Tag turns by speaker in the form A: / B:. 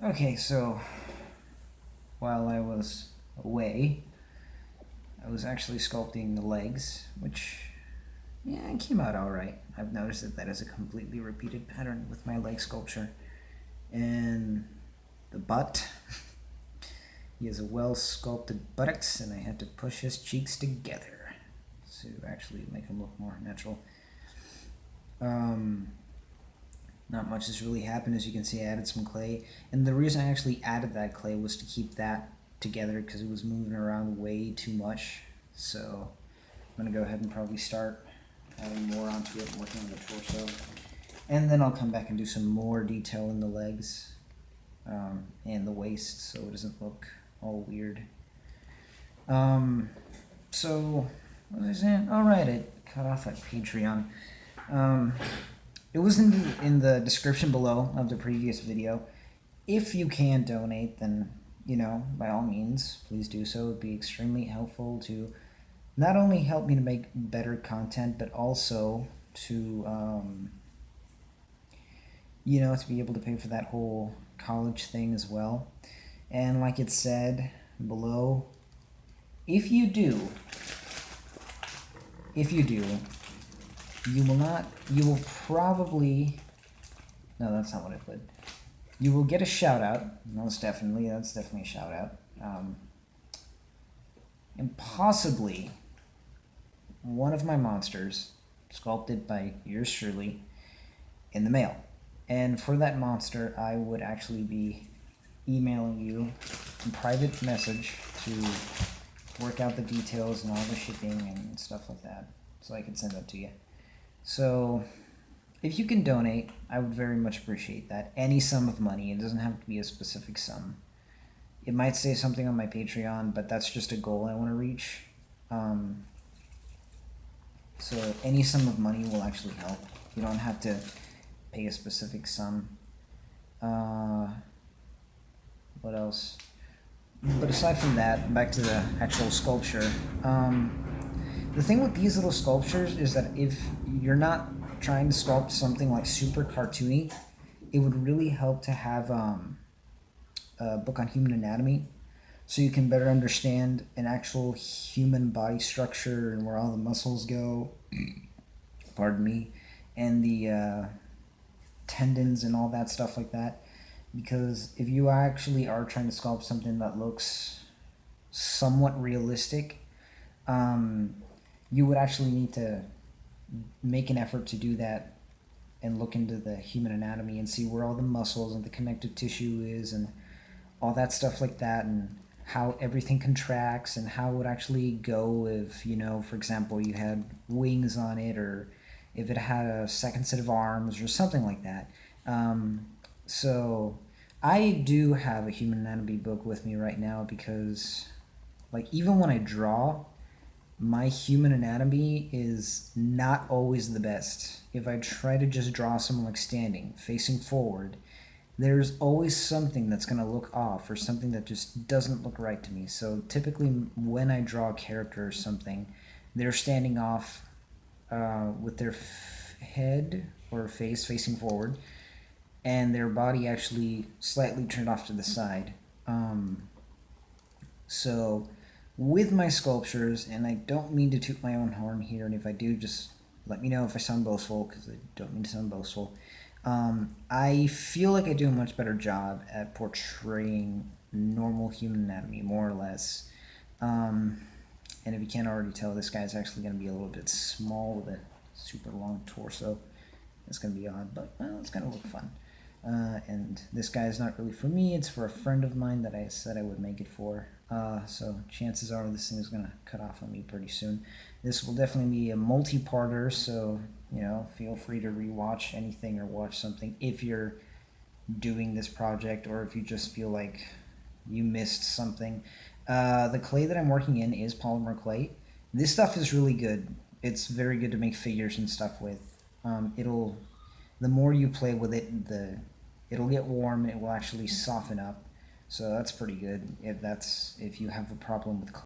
A: Okay, so while I was away, I was actually sculpting the legs, which, yeah, it came out alright. I've noticed that that is a completely repeated pattern with my leg sculpture. And the butt, he has a well-sculpted buttocks, and I had to push his cheeks together to actually make him look more natural. Not much has really happened. As you can see, I added some clay, and the reason I actually added that clay was to keep that together because it was moving around way too much. So I'm gonna go ahead and probably start adding more onto it and working on the torso, and then I'll come back and do some more detail in the legs and the waist so it doesn't look all weird. So what was I saying? All right, I cut off at Patreon. It was in the description below of the previous video. If you can donate, then, you know, by all means, please do so. It would be extremely helpful to not only help me to make better content, but also to, you know, to be able to pay for that whole college thing as well. And like it said below, if you do, you will probably, no, that's not what I put. You will get a shout out. Most definitely, that's definitely a shout out. And possibly one of my monsters, sculpted by yours truly, in the mail. And for that monster, I would actually be emailing you a private message to work out the details and all the shipping and stuff like that, so I can send that to you. So if you can donate, I would very much appreciate that. Any sum of money. It doesn't have to be a specific sum. It might say something on my Patreon, but that's just a goal I want to reach. So any sum of money will actually help. You don't have to pay a specific sum. What else? But aside from that, back to the actual sculpture. The thing with these little sculptures is that if you're not trying to sculpt something like super cartoony, it would really help to have a book on human anatomy, so you can better understand an actual human body structure and where all the muscles go, pardon me, and the tendons and all that stuff like that. Because if you actually are trying to sculpt something that looks somewhat realistic, you would actually need to make an effort to do that and look into the human anatomy and see where all the muscles and the connective tissue is and all that stuff like that, and how everything contracts and how it would actually go if, you know, for example, you had wings on it, or if it had a second set of arms or something like that. So I do have a human anatomy book with me right now because, like, even when I draw, my human anatomy is not always the best. If I try to just draw someone like standing, facing forward, there's always something that's going to look off or something that just doesn't look right to me. So typically when I draw a character or something, they're standing off with their head or face facing forward, and their body actually slightly turned off to the side. So with my sculptures, and I don't mean to toot my own horn here, and if I do, just let me know if I sound boastful, because I don't mean to sound boastful. I feel like I do a much better job at portraying normal human anatomy, more or less. And if you can't already tell, this guy's actually going to be a little bit small with a super long torso. It's going to be odd, but well, it's going to look fun. And this guy is not really for me, it's for a friend of mine that I said I would make it for. So chances are this thing is going to cut off on me pretty soon. This will definitely be a multi-parter, so, you know, feel free to rewatch anything or watch something if you're doing this project, or if you just feel like you missed something. The clay that I'm working in is polymer clay. This stuff is really good. It's very good to make figures and stuff with. The more you play with it, it'll get warm and it will actually soften up. So that's pretty good if you have a problem with